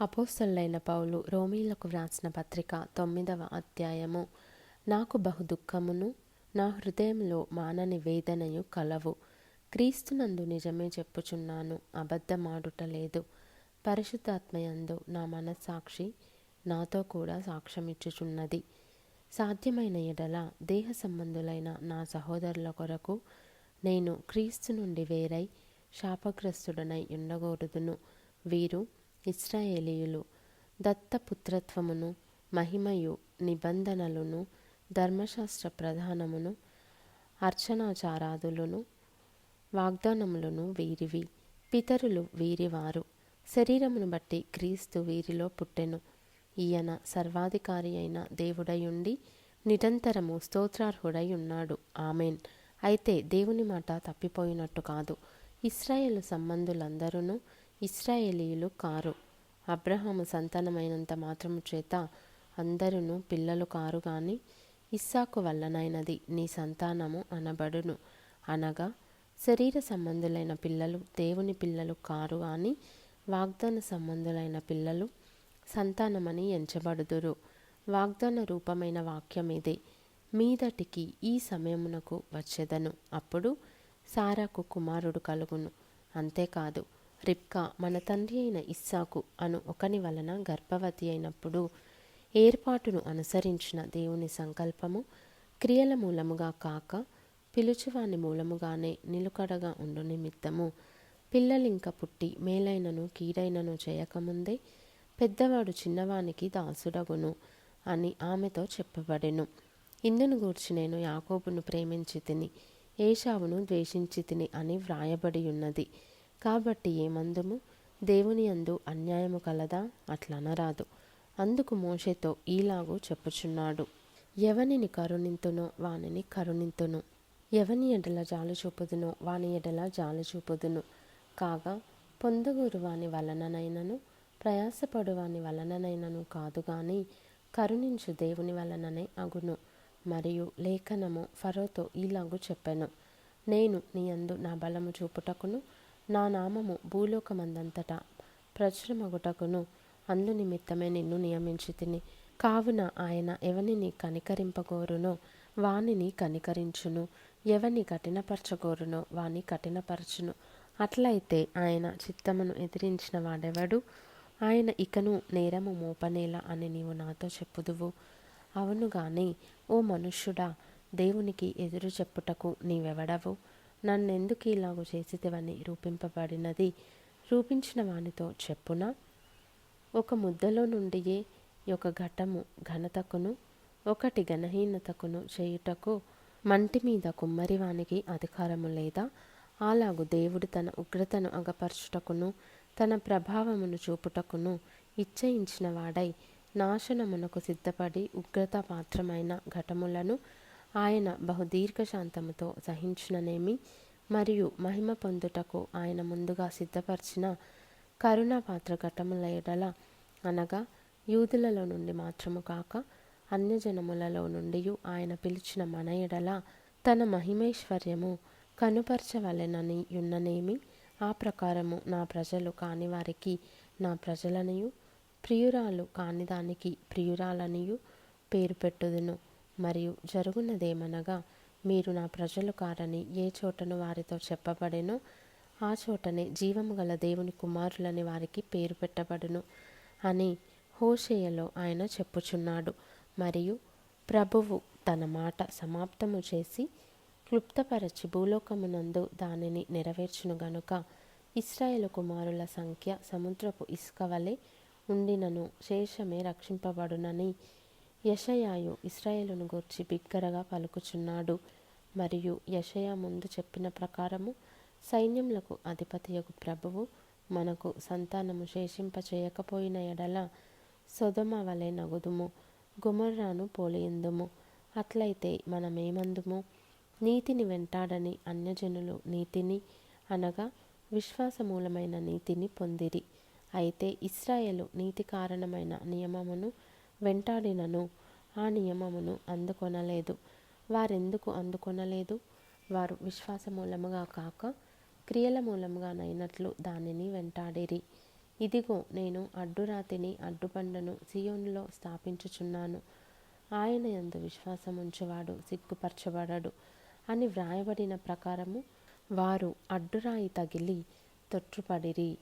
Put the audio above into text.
అపోస్తలుడైన పౌలు రోమీయులకు వ్రాసిన పత్రిక 9వ అధ్యాయము. నాకు బహు దుఃఖమును నా హృదయంలో మానని వేదనయు కలవు. క్రీస్తునందు నిజమే చెప్పుచున్నాను, అబద్ధమాడుట లేదు. పరిశుద్ధాత్మయందు నా మనస్సాక్షి నాతో కూడా సాక్ష్యమిచ్చుచున్నది. సాధ్యమైన ఎడల దేహ సంబంధులైన నా సహోదరుల కొరకు నేను క్రీస్తు నుండి వేరై శాపగ్రస్తుడనై ఉండగోరుదును. వీరు ఇశ్రాయేలీయులు. దత్తపుత్రత్వమును మహిమయు నిబంధనలును ధర్మశాస్త్ర ప్రధానమును అర్చనాచారాదులను వాగ్దానములను వీరివి. పితరులు వీరివారు. శరీరమును బట్టి క్రీస్తు వీరిలో పుట్టెను. ఈయన సర్వాధికారి అయిన దేవుడయుండి నిరంతరము స్తోత్రార్హుడై ఉన్నాడు. ఆమెన్. అయితే దేవుని మాట తప్పిపోయినట్టు కాదు. ఇశ్రాయేలు సంబంధులందరూ ఇశ్రాయేలీయులు కారు. అబ్రహాము సంతానమైనంత మాత్రము చేత అందరూ పిల్లలు కారు గాని ఇస్సాకు వల్లనైనది నీ సంతానము అనబడును. అనగా శరీర సంబంధులైన పిల్లలు దేవుని పిల్లలు కారు అని వాగ్దాన సంబంధులైన పిల్లలు సంతానమని ఎంచబడుదురు. వాగ్దాన రూపమైన వాక్యమిదే. మీదటికి ఈ సమయమునకు వచ్చెదను, అప్పుడు సారాకు కుమారుడు కలుగును. అంతేకాదు, రిబ్కా మన తండ్రి అయిన ఇస్సాకు అను ఒకని వలన గర్భవతి అయినప్పుడు ఏర్పాటును అనుసరించిన దేవుని సంకల్పము క్రియల మూలముగా కాక పిలుచువాని మూలముగానే నిలుకడగా ఉండు నిమిత్తము పిల్లలింక పుట్టి మేలైనను కీడైనను చేయకముందే పెద్దవాడు చిన్నవానికి దాసుడగును అని ఆమెతో చెప్పబడెను. ఇందును గూర్చి నేను యాకోబును ప్రేమించి తిని ఏశావును ద్వేషించి తిని అని వ్రాయబడి ఉన్నది. కాబట్టి ఏమందుము? దేవుని యందు అన్యాయము కలదా? అట్లనరాదు. అందుకు మోషేతో ఈలాగు చెప్పుచున్నాడు, ఎవనిని కరుణింతునో వానిని కరుణింతును, ఎవని ఎడల జాలి చూపుదునో వాని ఎడల జాలి చూపుదును. కాగా పొందగూరు వాని వలననైనను ప్రయాసపడు వాని వలననైనను కాదు గాని కరుణించు దేవుని వలననే అగును. మరియు లేఖనము ఫరోతో ఈలాగు చెప్పెను, నేను నీ యందు నా బలము చూపుటకును నా నామము భూలోకమందంతటా ప్రచురమగుటకును అందు నిమిత్తమే నిన్ను నియమించి తిని. కావున ఆయన ఎవనిని కనికరింపగోరునో వానిని కనికరించును, ఎవని కఠినపరచగోరునో వాని కఠినపరచును. అట్లయితే ఆయన చిత్తమును ఎదిరించిన వాడెవడు? ఆయన ఇకను నేరము మోపనేలా అని నీవు నాతో చెప్పుదువు. అవును గాని ఓ మనుష్యుడా, దేవునికి ఎదురు చెప్పుటకు నీవెవడవు? నన్నెందుకు ఇలాగు చేసితివని రూపింపబడినది రూపించిన వానితో చెప్పునా? ఒక ముద్దలో నుండియే ఒక ఘటము ఘనతకును ఒకటి ఘనహీనతకును చేయుటకు మంటి మీద కుమ్మరివానికి అధికారము లేదా? అలాగు దేవుడు తన ఉగ్రతను అగపరచుటకును తన ప్రభావమును చూపుటకును ఇచ్చయించిన వాడై నాశనమునకు సిద్ధపడి ఉగ్రతాపాత్రమైన ఘటములను ఆయన బహుదీర్ఘశాంతముతో సహించుననేమి. మరియు మహిమ పొందుటకు ఆయన ముందుగా సిద్ధపరిచిన కరుణాపాత్ర ఘటముల ఎడల, అనగా యూదులలో నుండి మాత్రము కాక అన్యజనములలో నుండి ఆయన పిలిచిన మన ఎడల తన మహిమైశ్వర్యము కనుపరచవలెనని యున్ననేమి. ఆ ప్రకారము నా ప్రజలు కాని వారికి నా ప్రజలనియు ప్రియురాలు కాని దానికి ప్రియురాలనియు పేరు పెట్టుదును. మరియు జరుగునదేమనగా, మీరు నా ప్రజలు కారని ఏ చోటను వారితో చెప్పబడెనో ఆ చోటనే జీవము గల దేవుని కుమారులని వారికి పేరు పెట్టబడును అని హోషేయలో ఆయన చెప్పుచున్నాడు. మరియు ప్రభువు తన మాట సమాప్తము చేసి క్లుప్తపరచి భూలోకమునందు దానిని నెరవేర్చును గనుక ఇశ్రాయేలు కుమారుల సంఖ్య సముద్రపు ఇసుక వలె ఉండినను శేషమే రక్షింపబడునని యెషయాయు ఇశ్రాయేలును గూర్చి బిగ్గరగా పలుకుచున్నాడు. మరియు యెషయా ముందు చెప్పిన ప్రకారము సైన్యములకు అధిపతియగు ప్రభువు మనకు సంతానము శేషింపచేయకపోయిన ఎడల సొదొమ వలె నగుదుము, గొమొర్రాను పోలియుందుము. అట్లయితే మనమేమందుము? నీతిని వెంటాడని అన్యజనులు నీతిని, అనగా విశ్వాసమూలమైన నీతిని పొందిరి. అయితే ఇశ్రాయేలు నీతి కారణమైన నియమమును వెంటాడినను ఆ నియమమును అందుకొనలేదు. వారెందుకు అందుకొనలేదు? వారు విశ్వాస మూలముగా కాక క్రియల మూలముగానైనట్లు దానిని వెంటాడిరి. ఇదిగో నేను అడ్డురాతిని అడ్డుబండను సియోనులో స్థాపించుచున్నాను. ఆయన యందు విశ్వాసం ఉంచువాడు సిగ్గుపరచబడడు అని వ్రాయబడిన ప్రకారము వారు అడ్డురాయి తగిలి తొట్టుపడిరి.